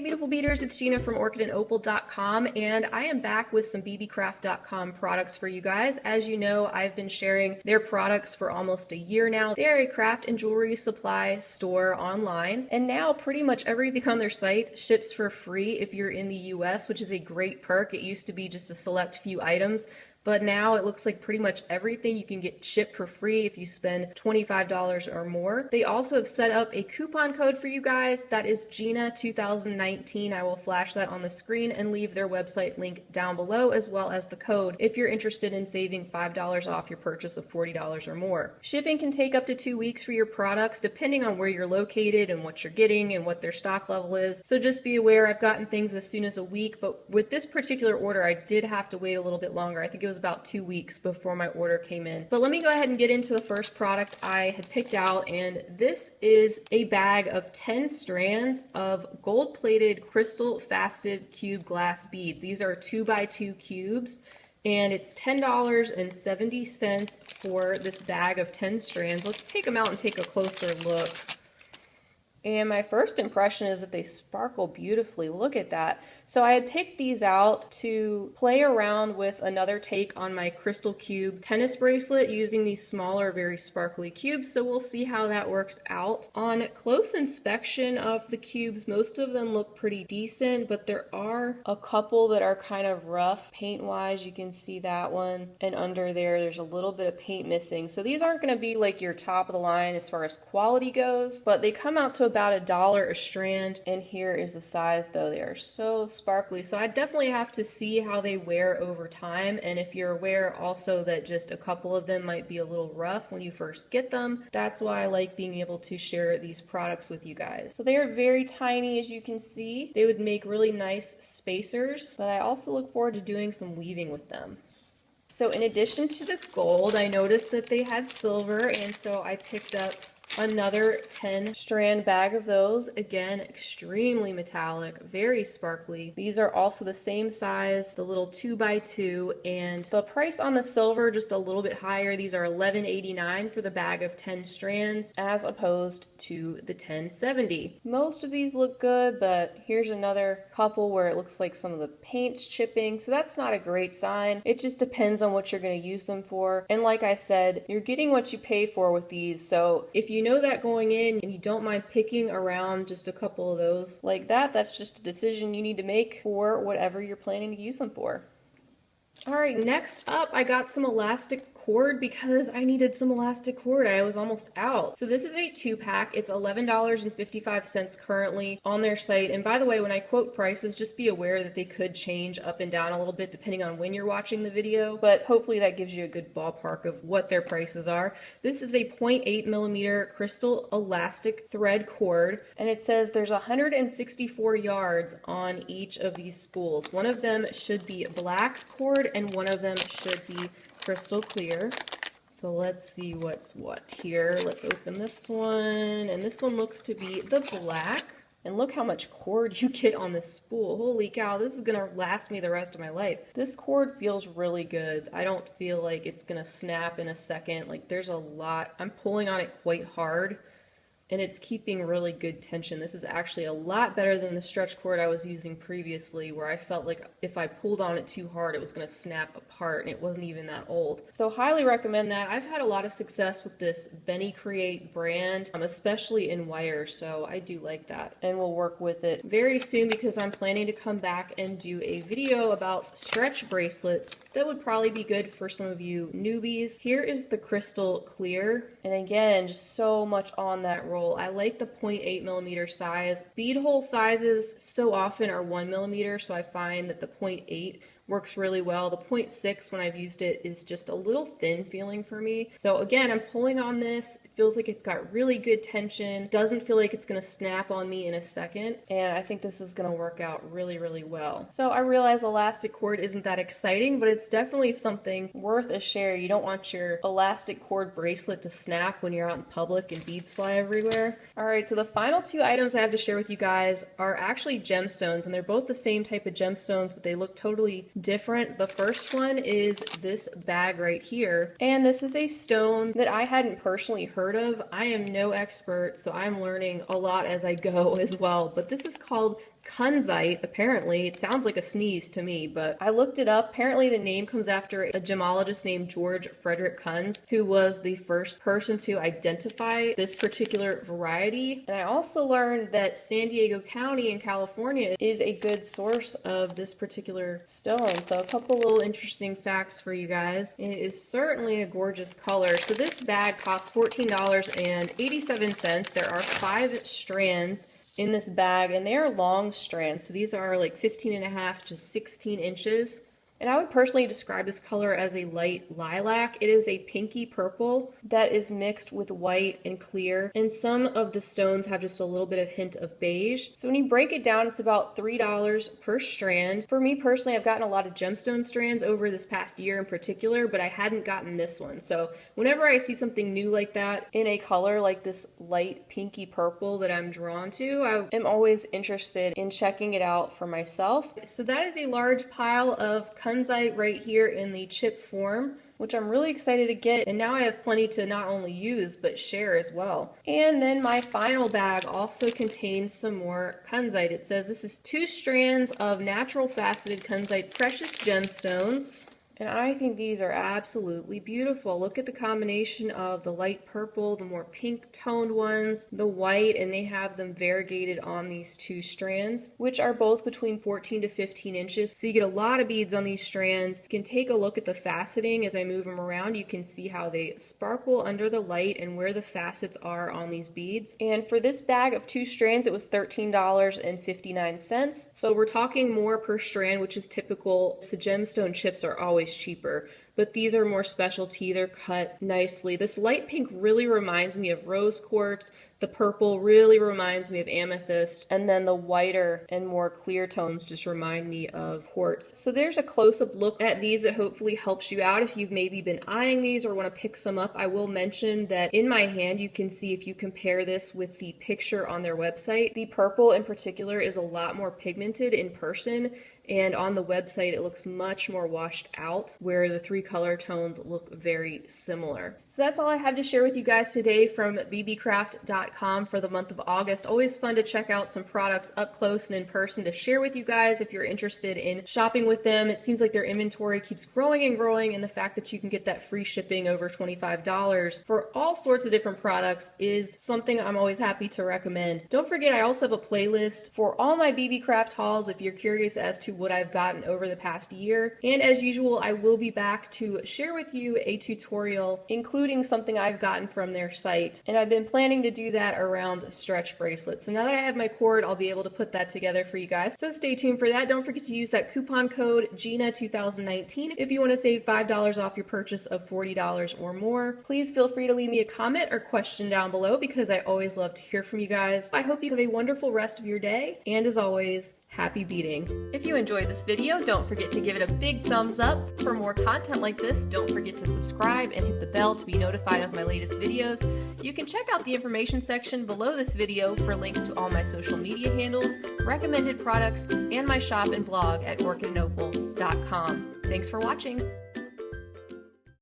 beautiful beaters, it's Gina from orchidandopal.com, and I am back with some bbcraft.com products for you guys. As you know, I've been sharing their products for almost a year now. They are a craft and jewelry supply store online, and now pretty much everything on their site ships for free if you're in the US, which is a great perk. It used to be just a select few items, but now it looks like pretty much everything you can get shipped for free if you spend $25 or more. They also have set up a coupon code for you guys. That is Gina2019. I will flash that on the screen and leave their website link down below, as well as the code if you're interested in saving $5 off your purchase of $40 or more. Shipping can take up to 2 weeks for your products, depending on where you're located and what you're getting and what their stock level is. So just be aware, I've gotten things as soon as a week, but with this particular order, I did have to wait a little bit longer. I think it was about 2 weeks before my order came in. But let me go ahead and get into the first product I had picked out, and this is a bag of 10 strands of gold-plated crystal faceted cube glass beads. These are 2x2 cubes, and it's $10.70 for this bag of 10 strands. Let's take them out and take a closer look. And my first impression is that they sparkle beautifully. Look at that. So I had picked these out to play around with another take on my crystal cube tennis bracelet using these smaller, very sparkly cubes. So we'll see how that works out. On close inspection of the cubes, most of them look pretty decent, but there are a couple that are kind of rough paint-wise. You can see that one. And under there's a little bit of paint missing. So these aren't going to be like your top of the line as far as quality goes, but they come out to about $1 a strand, and here is the size though. They are so sparkly, so I definitely have to see how they wear over time, and if you're aware also that just a couple of them might be a little rough when you first get them, that's why I like being able to share these products with you guys. So they are very tiny, as you can see. They would make really nice spacers, but I also look forward to doing some weaving with them. So in addition to the gold, I noticed that they had silver, and so I picked up another 10 strand bag of those. Again, extremely metallic, very sparkly. These are also the same size, the little 2x2, and the price on the silver just a little bit higher. These are $11.89 for the bag of 10 strands as opposed to the $10.70. Most of these look good, but here's another couple where it looks like some of the paint's chipping, so that's not a great sign. It just depends on what you're going to use them for, and like I said, you're getting what you pay for with these. So if you know that going in and you don't mind picking around just a couple of those like that, that's just a decision you need to make for whatever you're planning to use them for. All right, next up, I got some elastic cord because I needed some elastic cord. I was almost out. So this is a 2-pack. It's $11.55 currently on their site. And by the way, when I quote prices, just be aware that they could change up and down a little bit depending on when you're watching the video, but hopefully that gives you a good ballpark of what their prices are. This is a 0.8 millimeter crystal elastic thread cord, and it says there's 164 yards on each of these spools. One of them should be black cord and one of them should be crystal clear. So let's see what's what here. Let's open this one, and this one looks to be the black. And look how much cord you get on this spool. Holy cow, this is gonna last me the rest of my life. This cord feels really good. I don't feel like it's gonna snap in a second. Like, there's a lot. I'm pulling on it quite hard, and it's keeping really good tension. This is actually a lot better than the stretch cord I was using previously, where I felt like if I pulled on it too hard, it was going to snap apart, and it wasn't even that old. So highly recommend that. I've had a lot of success with this Benecreat brand, especially in wire, so I do like that, and we'll work with it very soon because I'm planning to come back and do a video about stretch bracelets that would probably be good for some of you newbies. Here is the crystal clear, and again, just so much on that roll. I like the 0.8 millimeter size. Bead hole sizes so often are 1 millimeter, so I find that the 0.8 works really well. The 0.6, when I've used it, is just a little thin feeling for me. So again, I'm pulling on this. It feels like it's got really good tension. Doesn't feel like it's gonna snap on me in a second. And I think this is gonna work out really, really well. So I realize elastic cord isn't that exciting, but it's definitely something worth a share. You don't want your elastic cord bracelet to snap when you're out in public and beads fly everywhere. All right, so the final two items I have to share with you guys are actually gemstones, and they're both the same type of gemstones, but they look totally different. The first one is this bag right here, and this is a stone that I hadn't personally heard of. I am no expert, so I'm learning a lot as I go as well, but this is called Kunzite, apparently. It sounds like a sneeze to me, but I looked it up. Apparently the name comes after a gemologist named George Frederick Kunz, who was the first person to identify this particular variety. And I also learned that San Diego County in California is a good source of this particular stone. So a couple little interesting facts for you guys. It is certainly a gorgeous color. So this bag costs $14.87. There are 5 strands in this bag, and they are long strands. So these are like 15.5 to 16 inches. And I would personally describe this color as a light lilac. It is a pinky purple that is mixed with white and clear. And some of the stones have just a little bit of hint of beige. So when you break it down, it's about $3 per strand. For me personally, I've gotten a lot of gemstone strands over this past year in particular, but I hadn't gotten this one. So whenever I see something new like that in a color like this light pinky purple that I'm drawn to, I am always interested in checking it out for myself. So that is a large pile of Kunzite right here in the chip form, which I'm really excited to get, and now I have plenty to not only use but share as well. And then my final bag also contains some more Kunzite. It says this is 2 strands of natural faceted Kunzite precious gemstones. And I think these are absolutely beautiful. Look at the combination of the light purple, the more pink toned ones, the white, and they have them variegated on these 2 strands, which are both between 14 to 15 inches. So you get a lot of beads on these strands. You can take a look at the faceting as I move them around. You can see how they sparkle under the light and where the facets are on these beads. And for this bag of 2 strands, it was $13.59. So we're talking more per strand, which is typical. The gemstone chips are always cheaper, but these are more specialty. They're cut nicely. This light pink really reminds me of rose quartz. The purple really reminds me of amethyst, and then the whiter and more clear tones just remind me of quartz. So there's a close-up look at these that hopefully helps you out if you've maybe been eyeing these or want to pick some up. I will mention that in my hand you can see, if you compare this with the picture on their website, the purple in particular is a lot more pigmented in person, and on the website it looks much more washed out, where the 3 color tones look very similar. So that's all I have to share with you guys today from bbcraft.com for the month of August. Always fun to check out some products up close and in person to share with you guys if you're interested in shopping with them. It seems like their inventory keeps growing and growing, and the fact that you can get that free shipping over $25 for all sorts of different products is something I'm always happy to recommend. Don't forget, I also have a playlist for all my BB Craft hauls if you're curious as to what I've gotten over the past year. And as usual, I will be back to share with you a tutorial including something I've gotten from their site. And I've been planning to do that around stretch bracelets. So now that I have my cord, I'll be able to put that together for you guys. So stay tuned for that. Don't forget to use that coupon code GINA2019 if you want to save $5 off your purchase of $40 or more. Please feel free to leave me a comment or question down below, because I always love to hear from you guys. I hope you have a wonderful rest of your day, and as always, happy beading. If you enjoyed this video, don't forget to give it a big thumbs up. For more content like this, don't forget to subscribe and hit the bell to be notified of my latest videos. You can check out the information section below this video for links to all my social media handles, recommended products, and my shop and blog at orchidandopal.com. Thanks for watching.